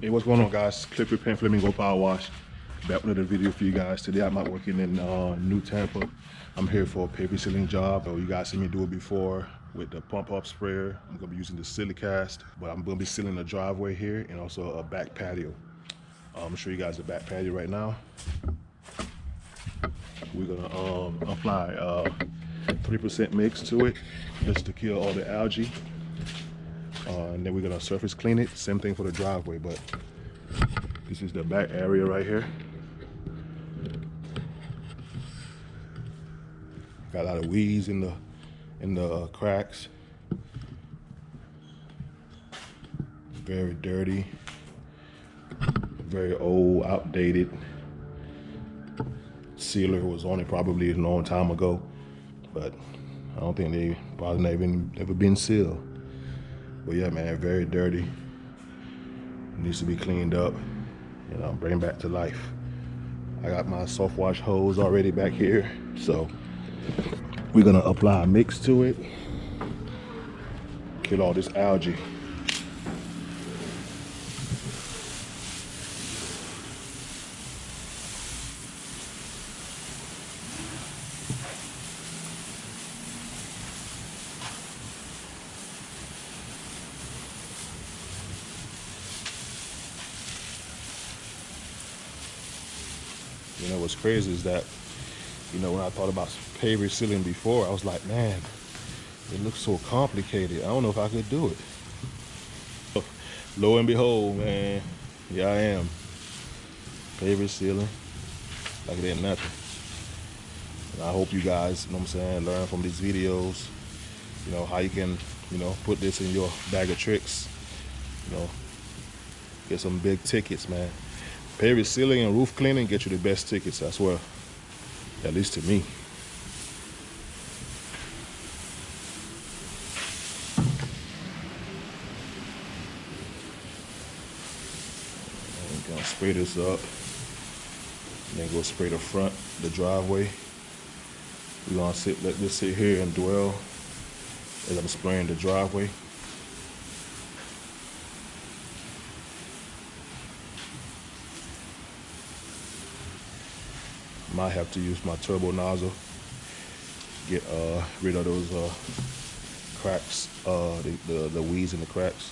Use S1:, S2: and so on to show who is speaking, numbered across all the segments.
S1: Hey, what's going on, guys? Clip Repaint Flamingo Power Wash. Back with another video for you guys. Today I'm out working in New Tampa. I'm here for a paver sealing job. So you guys seen me do it before with the pump up sprayer. I'm gonna be using the Silicast, but I'm gonna be sealing the driveway here and also a back patio. I'm gonna show you guys the back patio right now. We're gonna apply 3% mix to it just to kill all the algae. And then we're gonna surface clean it. Same thing for the driveway, but this is the back area right here. Got a lot of weeds in the cracks. Very dirty, very old, outdated. Sealer was on it probably a long time ago, but I don't think they probably never been sealed. But yeah, man, very dirty. Needs to be cleaned up, bring back to life. I got my soft wash hose already back here, so we're gonna apply a mix to it, kill all this algae. What's crazy is that, when I thought about paver sealing before, I was like, man, it looks so complicated. I don't know if I could do it. Lo and behold, man, here I am. Paver sealing, like it ain't nothing. And I hope you guys, learn from these videos, how you can, put this in your bag of tricks, get some big tickets, man. Paver sealing and roof cleaning get you the best tickets, I swear. At least to me. I'm gonna spray this up. And then go spray the front, the driveway. We're gonna let this sit here and dwell as I'm spraying the driveway. Might have to use my turbo nozzle, get rid of those cracks, the weeds in the cracks.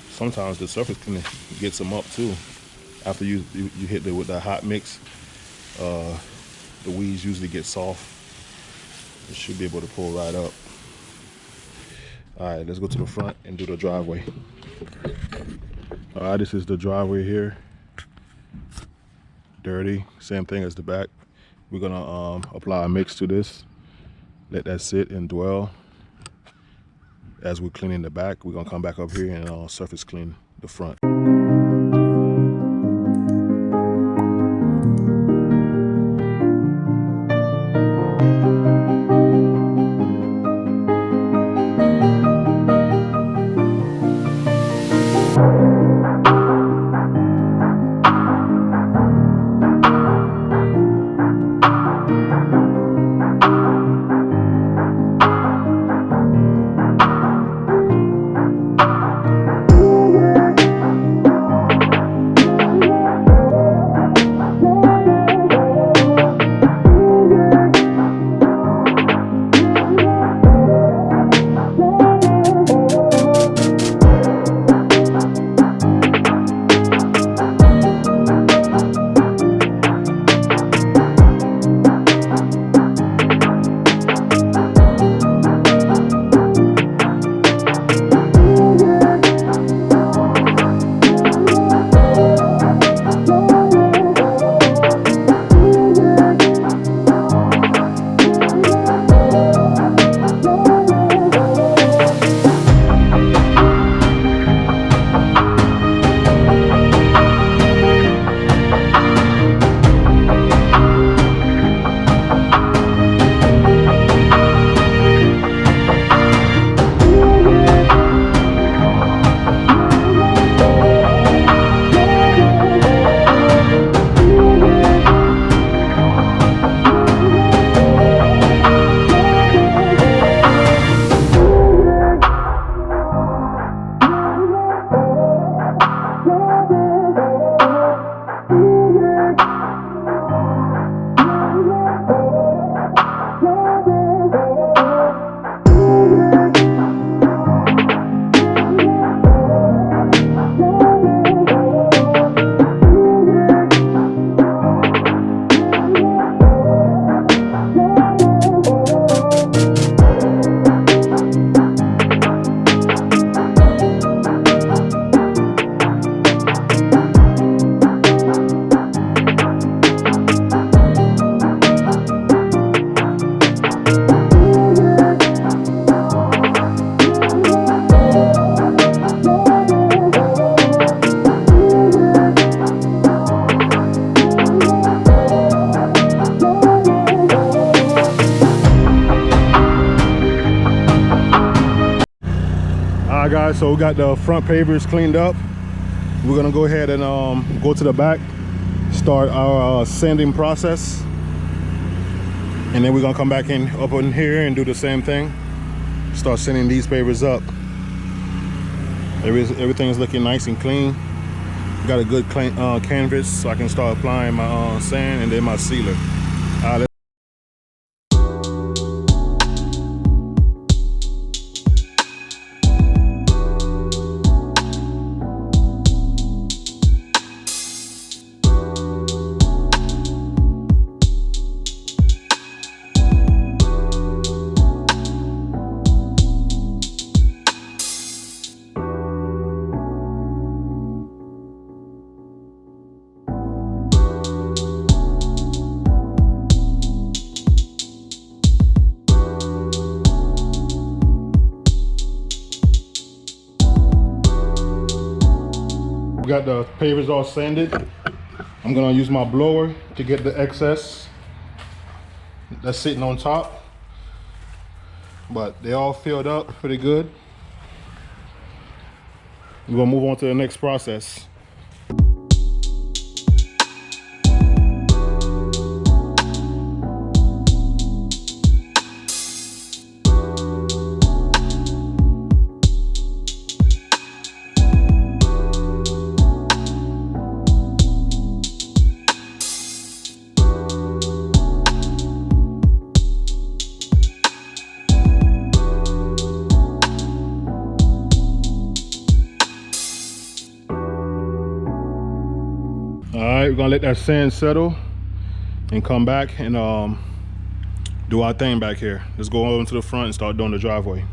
S1: Sometimes the surface cleaner gets them up too. After you hit it with that hot mix, the weeds usually get soft. It should be able to pull right up. All right, let's go to the front and do the driveway. All right, this is the driveway here. Dirty, same thing as the back. We're gonna apply a mix to this. Let that sit and dwell. As we're cleaning the back, we're gonna come back up here and surface clean the front. All right, guys, so we got the front pavers cleaned up. We're gonna go ahead and go to the back, start our sanding process, and then we're gonna come back up in here and do the same thing. Start sanding these pavers up. Everything is looking nice and clean. Got a good clean, canvas, so I can start applying my sand and then my sealer. We got the pavers all sanded. I'm gonna use my blower to get the excess that's sitting on top, but they all filled up pretty good. We're gonna move on to the next process. All right, we're gonna let that sand settle and come back and do our thing back here. Let's go over to the front and start doing the driveway.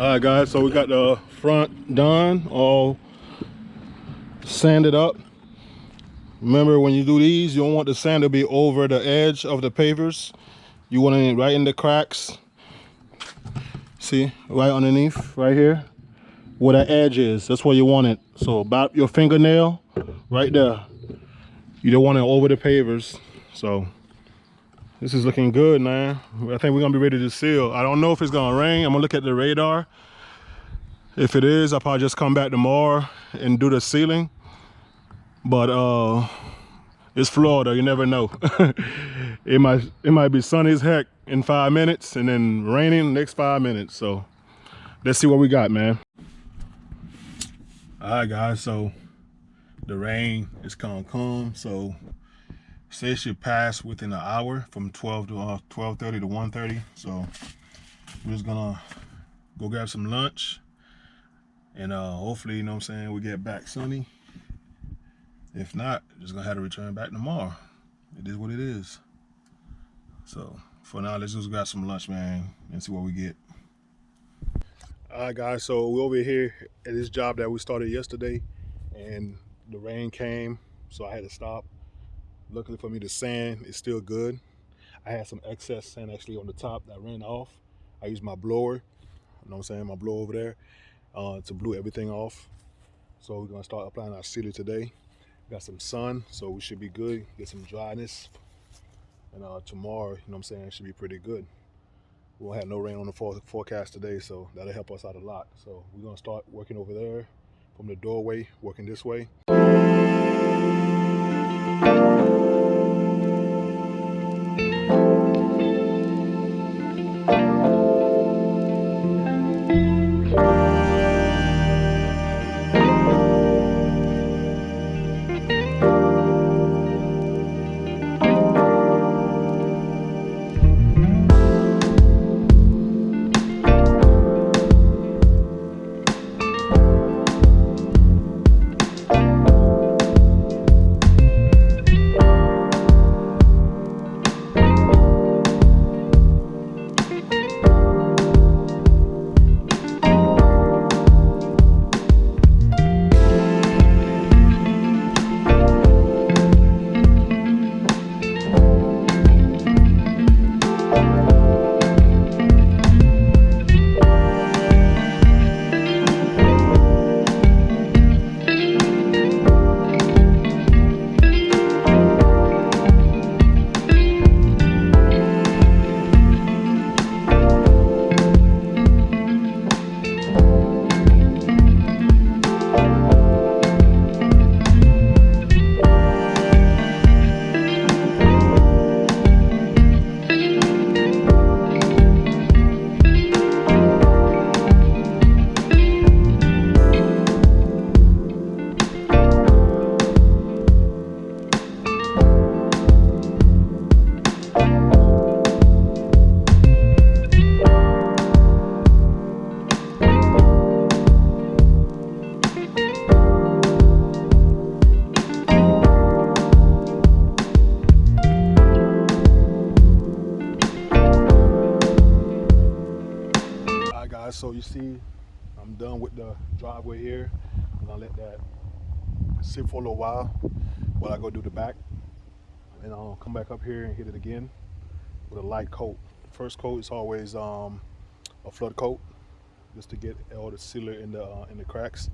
S1: All right, guys, so we got the front done, all sanded up. Remember, when you do these, you don't want the sand to be over the edge of the pavers. You want it right in the cracks. See, right underneath, right here, where the edge is. That's where you want it. So about your fingernail, right there. You don't want it over the pavers. So this is looking good, man. I think we're gonna be ready to seal. I don't know if it's gonna rain. I'm gonna look at the radar. If it is, I'll probably just come back tomorrow and do the sealing. But it's Florida, you never know. it might be sunny as heck in 5 minutes, and then raining the next 5 minutes. So let's see what we got, man. All right, guys, so the rain is gonna come, so say it should pass within an hour from 12 to 12:30 to 1:30. So we're just gonna go grab some lunch, and hopefully, you know what I'm saying, we get back sunny. If not, just gonna have to return back tomorrow. It is what it is. So for now, let's just grab some lunch, man, and see what we get. All right, guys, so we're over here at this job that we started yesterday, and the rain came, so I had to stop. Luckily for me, the sand is still good. I had some excess sand actually on the top that ran off. I used my blower, you know what I'm saying, my blower over there, to blow everything off. So we're gonna start applying our sealer today. Got some sun, so we should be good, get some dryness. And tomorrow, you know what I'm saying, it should be pretty good. We won't have no rain on the forecast today, so that'll help us out a lot. So we're gonna start working over there from the doorway, working this way. So you see, I'm done with the driveway here. I'm gonna let that sit for a little while while I go do the back. And I'll come back up here and hit it again with a light coat. The first coat is always a flood coat, just to get all the sealer in the cracks.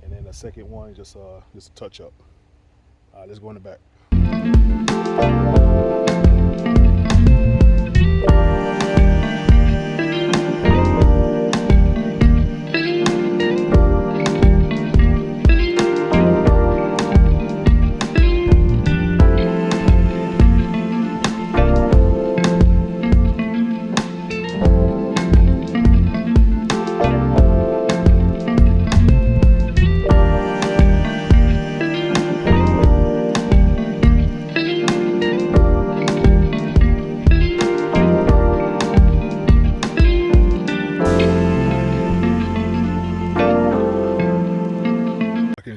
S1: And then the second one is just a touch up. All right, let's go in the back.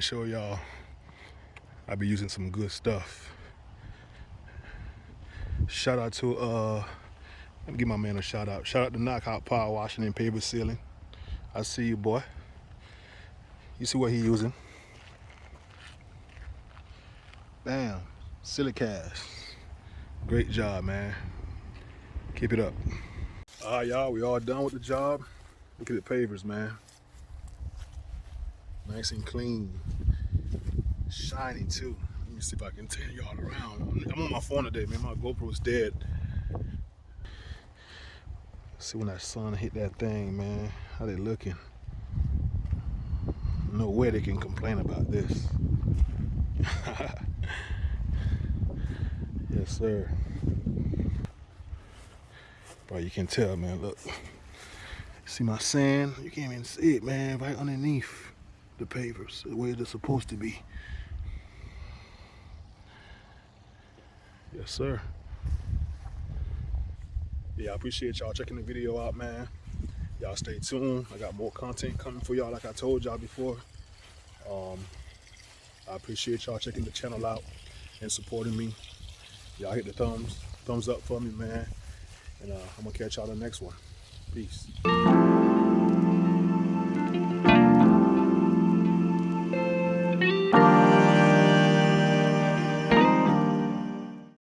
S1: Show y'all I be using some good stuff. Shout out to let me give my man a shout out. Shout out to Knockout Power Washing and Paver Sealing. I see you, boy. You see what he using. Bam, Silicast. Great job, man. Keep it up. All right, y'all, we all done with the job. Look at the pavers, man. Nice and clean. Shiny too. Let me see if I can turn y'all around. I'm on my phone today, man. My GoPro's dead. See when that sun hit that thing, man. How they looking? No way they can complain about this. Yes, sir. Bro, you can tell, man. Look, see my sand? You can't even see it, man. Right underneath the pavers, the way they're supposed to be. Yes, sir. Yeah, I appreciate y'all checking the video out, man. Y'all stay tuned. I got more content coming for y'all, like I told y'all before. I appreciate y'all checking the channel out and supporting me. Y'all hit the thumbs up for me, man. And I'm gonna catch y'all on the next one. Peace.